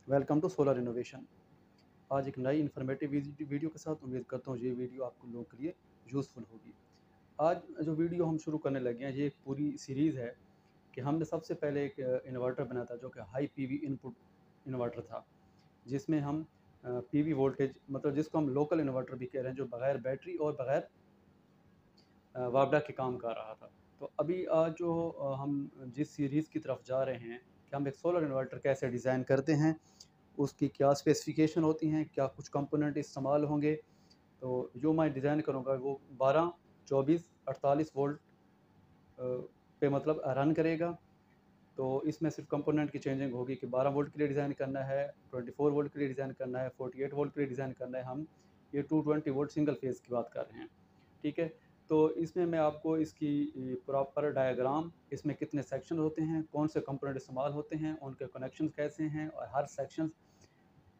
Welcome to solar innovation. आज एक नई इन्फॉर्मेटिव वीडियो के साथ उम्मीद करता हूँ ये वीडियो आपको लोगों के लिए यूज़फुल होगी। आज जो वीडियो हम शुरू करने लगे हैं ये एक पूरी सीरीज़ है कि हमने सबसे पहले एक इन्वर्टर बनाया था जो कि हाई पीवी इनपुट इन्वर्टर था, जिसमें हम पीवी वोल्टेज मतलब जिसको हम लोकल इन्वर्टर भी कह रहे हैं, जो बगैर बैटरी और बगैर वापडा के काम कर रहा था। तो अभी आज जो हम जिस सीरीज़ की तरफ जा रहे हैं कि हम एक सोलर इन्वर्टर कैसे डिज़ाइन करते हैं, उसकी क्या स्पेसिफ़िकेशन होती हैं, क्या कुछ कंपोनेंट इस्तेमाल होंगे। तो जो मैं डिज़ाइन करूँगा वो 12, 24, 48 वोल्ट पे मतलब रन करेगा। तो इसमें सिर्फ कंपोनेंट की चेंजिंग होगी कि 12 वोल्ट के लिए डिज़ाइन करना है, 24 वोल्ट के लिए डिज़ाइन करना है, 48 वोल्ट के लिए डिज़ाइन करना है। हम ये 220 वोल्ट सिंगल फेज़ की बात कर रहे हैं, ठीक है। तो इसमें मैं आपको इसकी प्रॉपर डायग्राम, इसमें कितने सेक्शन होते हैं, कौन से कंपोनेंट इस्तेमाल होते हैं, उनके कनेक्शंस कैसे हैं और हर सेक्शन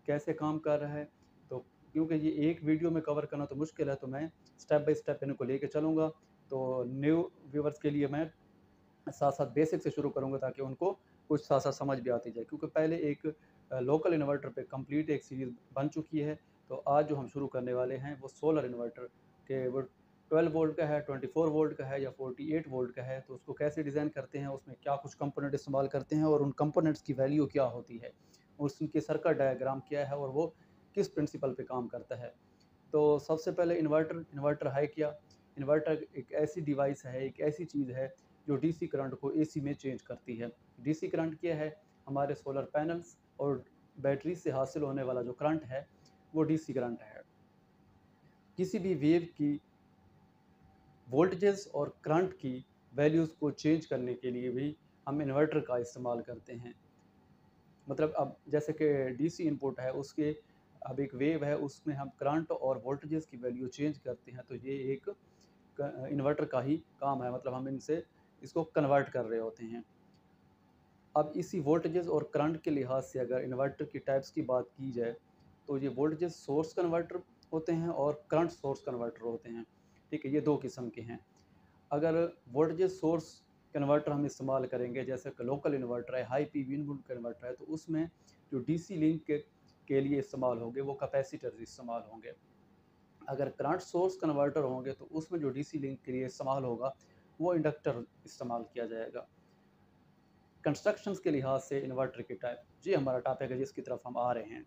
कैसे काम कर रहा है। तो क्योंकि ये एक वीडियो में कवर करना तो मुश्किल है, तो मैं स्टेप बाय स्टेप इनको लेके चलूँगा। तो न्यू व्यूवर्स के लिए मैं साथ साथ बेसिक से शुरू करूँगा ताकि उनको कुछ साथ साथ समझ भी आती जाए, क्योंकि पहले एक लोकल इन्वर्टर पे कंप्लीट एक सीरीज़ बन चुकी है। तो आज जो हम शुरू करने वाले हैं वो सोलर इन्वर्टर के, वो 12 वोल्ट का है, 24 वोल्ट का है या 48 वोल्ट का है। तो उसको कैसे डिज़ाइन करते हैं, उसमें क्या कुछ कंपोनेंट इस्तेमाल करते हैं और उन कंपोनेंट्स की वैल्यू क्या होती है, उसके सर्किट डायग्राम क्या है और वो किस प्रिंसिपल पे काम करता है। तो सबसे पहले इन्वर्टर है क्या? इन्वर्टर एक ऐसी डिवाइस है, एक ऐसी चीज़ है जो डीसी करंट को एसी में चेंज करती है। डीसी करंट क्या है? हमारे सोलर पैनल्स और बैटरी से हासिल होने वाला जो करंट है वो डीसी करंट है। किसी भी वेव की वोल्टेजेस और करंट की वैल्यूज़ को चेंज करने के लिए भी हम इन्वर्टर का इस्तेमाल करते हैं। मतलब अब जैसे कि डीसी इनपुट है, उसके अब एक वेव है, उसमें हम करंट और वोल्टेजेस की वैल्यू चेंज करते हैं। तो ये एक इन्वर्टर का ही काम है, मतलब हम इनसे इसको कन्वर्ट कर रहे होते हैं। अब इसी वोल्टेजेस और करंट के लिहाज से अगर इन्वर्टर की टाइप्स की बात की जाए, तो ये वोल्टेज सोर्स कन्वर्टर होते हैं और करंट सोर्स कन्वर्टर होते हैं, ठीक है। ये दो किस्म के हैं। अगर वोल्टेज सोर्स कन्वर्टर हम इस्तेमाल करेंगे, जैसे कि लोकल इन्वर्टर है, हाई पीवी इनपुट कन्वर्टर है, तो उसमें जो डीसी लिंक के लिए इस्तेमाल होंगे वो कैपेसिटर इस्तेमाल होंगे। अगर करंट सोर्स कन्वर्टर होंगे तो उसमें जो डीसी लिंक के लिए इस्तेमाल होगा वो इंडक्टर इस्तेमाल किया जाएगा। कंस्ट्रक्शंस के लिहाज से इन्वर्टर की टाइप, जी हमारा टॉपिक है जिसकी तरफ हम आ रहे हैं।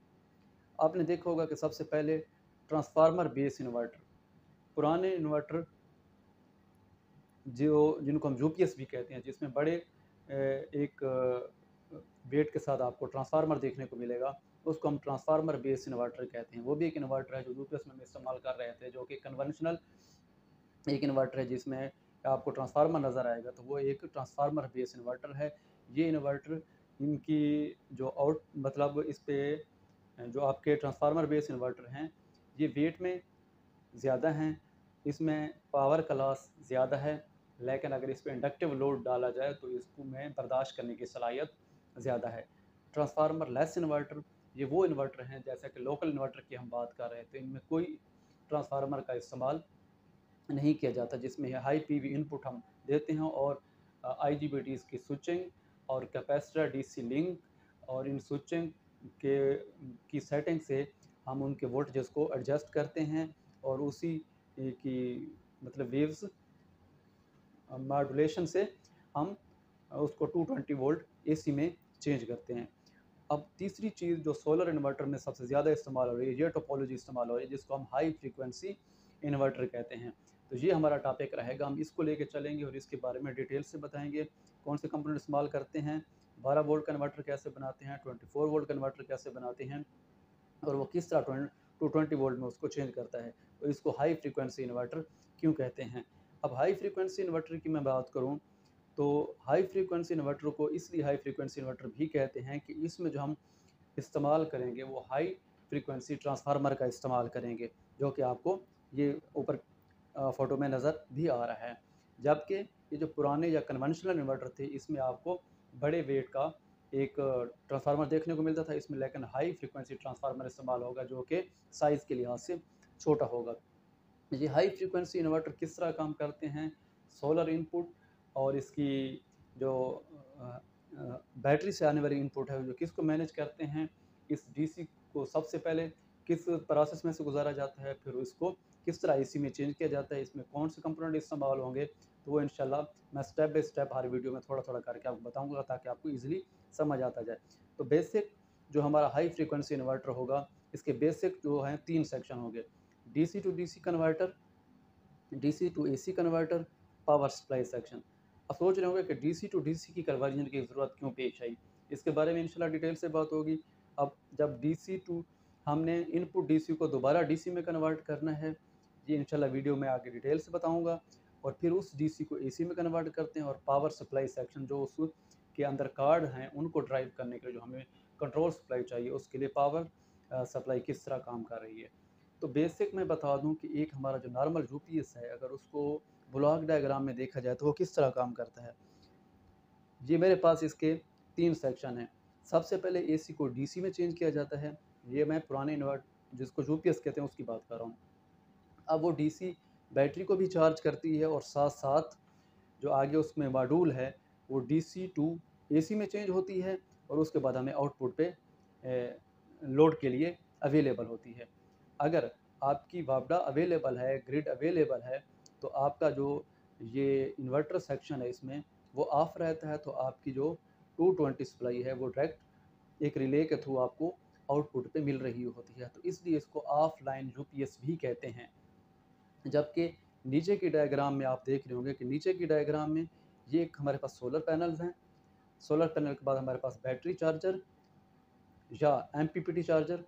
आपने देखा होगा कि सबसे पहले ट्रांसफार्मर बेस इन्वर्टर, पुराने इन्वर्टर जो जिनको हम यूपीएस भी कहते हैं, जिसमें बड़े एक वेट के साथ आपको ट्रांसफार्मर देखने को मिलेगा, उसको हम ट्रांसफार्मर बेस इन्वर्टर कहते हैं। वो भी एक इन्वर्टर है जो यूपीएस में हम इस्तेमाल कर रहे थे, जो कि कन्वेंशनल एक इन्वर्टर है जिसमें आपको ट्रांसफार्मर नज़र आएगा, तो वो एक ट्रांसफार्मर बेस इन्वर्टर है। ये इन्वर्टर इनकी जो आउट मतलब इस पे जो आपके ट्रांसफार्मर बेस इन्वर्टर हैं, ये वेट में ज़्यादा हैं, इसमें पावर क्लास ज़्यादा है, लेकिन अगर इस पे इंडक्टिव लोड डाला जाए तो इसको में बर्दाश्त करने की सलाहियत ज़्यादा है। ट्रांसफार्मर लेस इन्वर्टर, ये वो इन्वर्टर हैं जैसे कि लोकल इन्वर्टर की हम बात कर रहे थे, इनमें कोई ट्रांसफार्मर का इस्तेमाल नहीं किया जाता, जिसमें हाई पीवी इनपुट हम देते हैं और आईजीबीटीज़ की स्विचिंग और कैपेसिटर डीसी लिंक और इन स्विचिंग के की सेटिंग से हम उनके वोल्टेजेस को एडजस्ट करते हैं और उसी की मतलब वेव्स मॉड्यूलेशन से हम उसको 220 वोल्ट एसी में चेंज करते हैं। अब तीसरी चीज़ जो सोलर इन्वर्टर में सबसे ज़्यादा इस्तेमाल हो रही है, ये टोपोलॉजी इस्तेमाल हो रही है, जिसको हम हाई फ्रीक्वेंसी इन्वर्टर कहते हैं। तो ये हमारा टॉपिक रहेगा, हम इसको लेके चलेंगे और इसके बारे में डिटेल से बताएंगे कौन से कंपोनेंट इस्तेमाल करते हैं, 12 वोल्ट कन्वर्टर कैसे बनाते हैं, 24 वोल्ट कन्वर्टर कैसे बनाते हैं और वो किस तरह 220 वोल्ट में उसको चेंज करता है, और इसको हाई फ्रीक्वेंसी इन्वर्टर क्यों कहते हैं। अब हाई फ्रीक्वेंसी इन्वर्टर की मैं बात करूँ तो हाई फ्रीक्वेंसी इन्वर्टर को इसलिए हाई फ्रीक्वेंसी इन्वर्टर भी कहते हैं कि इसमें जो हम इस्तेमाल करेंगे वो हाई फ्रीक्वेंसी ट्रांसफार्मर का इस्तेमाल करेंगे, जो कि आपको ये ऊपर फ़ोटो में नज़र भी आ रहा है। जबकि ये जो पुराने या कन्वेंशनल इन्वर्टर थे, इसमें आपको बड़े वेट का एक ट्रांसफार्मर देखने को मिलता था, इसमें लेकिन हाई फ्रीक्वेंसी ट्रांसफार्मर इस्तेमाल होगा जो कि साइज़ के लिहाज से छोटा होगा। ये हाई फ्रीक्वेंसी इन्वर्टर किस तरह काम करते हैं, सोलर इनपुट और इसकी जो बैटरी से आने वाली इनपुट है जो किसको मैनेज करते हैं, इस डीसी को सबसे पहले किस प्रोसेस में से गुजारा जाता है, फिर इसको किस तरह एसी में चेंज किया जाता है, इसमें कौन से कंपोनेंट इस्तेमाल होंगे, तो वो इंशाल्लाह मैं step by step her video में थोड़ा थोड़ा करके आपको बताऊंगा ताकि आपको ईजिली समझ आता जाए। तो बेसिक जो हमारा हाई फ्रीक्वेंसी इन्वर्टर होगा, इसके बेसिक जो हैं 3 सेक्शन होंगे, DC to DC converter, DC to AC converter, power supply section. अब सोच रहे होंगे कि डीसी टू डीसी की कन्वर्जन की ज़रूरत क्यों पेश आई, इसके बारे में इंशाल्लाह डिटेल से बात होगी। अब जब डीसी टू हमने इनपुट डीसी को दोबारा डीसी में कन्वर्ट करना है, ये इंशाल्लाह वीडियो में आगे डिटेल से बताऊंगा। और फिर उस डीसी को एसी में कन्वर्ट करते हैं, और पावर सप्लाई सेक्शन जो उस के अंदर कार्ड हैं उनको ड्राइव करने के लिए जो हमें कंट्रोल सप्लाई चाहिए, उसके लिए पावर सप्लाई किस तरह काम कर रही है। तो बेसिक मैं बता दूं कि एक हमारा जो नॉर्मल यूपीएस है, अगर उसको ब्लॉक डायग्राम में देखा जाए तो वो किस तरह काम करता है। ये मेरे पास इसके 3 सेक्शन हैं। सबसे पहले एसी को डीसी में चेंज किया जाता है, ये मैं पुराने इन्वर्ट जिसको यूपीएस कहते हैं उसकी बात कर रहा हूँ। अब वो डीसी बैटरी को भी चार्ज करती है, और साथ साथ जो आगे उसमें मॉड्यूल है वो डीसी टू एसी में चेंज होती है, और उसके बाद हमें आउटपुट पे लोड के लिए अवेलेबल होती है। अगर आपकी वापडा अवेलेबल है, ग्रिड अवेलेबल है, तो आपका जो ये इन्वर्टर सेक्शन है इसमें वो ऑफ रहता है, तो आपकी जो 220 सप्लाई है वो डायरेक्ट एक रिले के थ्रू आपको आउटपुट पे मिल रही होती है, तो इसलिए इसको ऑफलाइन यूपीएस भी कहते हैं। जबकि नीचे की डायग्राम में आप देख रहे होंगे कि नीचे की डायग्राम में ये एक हमारे पास सोलर पैनल्स हैं, सोलर पैनल के बाद हमारे पास बैटरी चार्जर या एमपीपीटी चार्जर।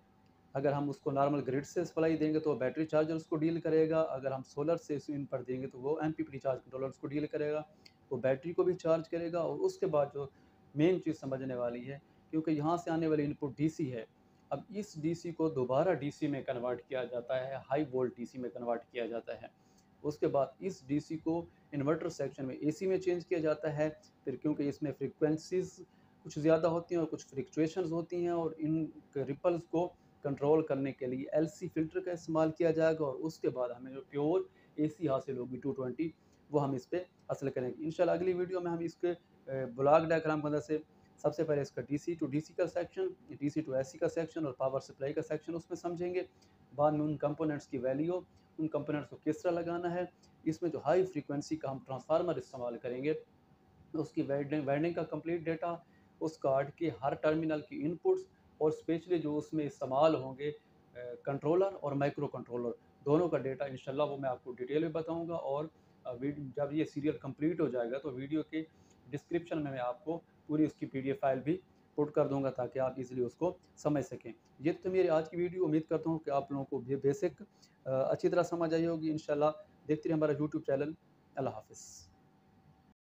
अगर हम उसको नॉर्मल ग्रिड से सप्लाई देंगे तो बैटरी चार्जर उसको डील करेगा, अगर हम सोलर से इन पर देंगे तो वो एमपीपीटी चार्ज कंट्रोलर उसको डील करेगा, वो बैटरी को भी चार्ज करेगा। और उसके बाद जो मेन चीज़ समझने वाली है, क्योंकि यहाँ से आने वाली इनपुट डीसी है, अब इस डीसी को दोबारा डीसी में कन्वर्ट किया जाता है, हाई वोल्ट डीसी में कन्वर्ट किया जाता है। उसके बाद इस डीसी को इन्वर्टर सेक्शन में एसी में चेंज किया जाता है। फिर क्योंकि इसमें फ्रीक्वेंसीज कुछ ज़्यादा होती हैं और कुछ फ्रिक्चुएशंस होती हैं, और इन रिपल्स को कंट्रोल करने के लिए एलसी फिल्टर का इस्तेमाल किया जाएगा, और उसके बाद हमें जो प्योर एसी हासिल होगी 220, वो हम इस पर हासिल करेंगे इंशाल्लाह। अगली वीडियो में हम इसके ब्लॉक डायग्राम की मदद से सबसे पहले इसका डीसी टू डीसी का सेक्शन, डीसी टू एसी का सेक्शन और पावर सप्लाई का सेक्शन उसमें समझेंगे। बाद में उन कंपोनेंट्स की वैल्यू, उन कंपोनेंट्स को किस तरह लगाना है। इसमें जो हाई फ्रीक्वेंसी का हम ट्रांसफार्मर इस्तेमाल करेंगे, उसकी वाइंडिंग का कंप्लीट डेटा, उस कार्ड के हर टर्मिनल की इनपुट्स, और स्पेशली जो उसमें इस्तेमाल होंगे कंट्रोलर और माइक्रो कंट्रोलर, दोनों का डेटा इंशाल्लाह वो मैं आपको डिटेल में बताऊंगा। और जब ये सीरियल कंप्लीट हो जाएगा तो वीडियो के डिस्क्रिप्शन में मैं आपको पूरी उसकी पीडीएफ फाइल भी पुट कर दूंगा ताकि आप इजीली उसको समझ सकें। ये तो मेरी आज की वीडियो, उम्मीद करता हूँ कि आप लोगों को बेसिक अच्छी तरह समझ आई होगी इंशाल्लाह। देखते रहिए हमारा यूट्यूब चैनल। अल्लाह हाफिज़।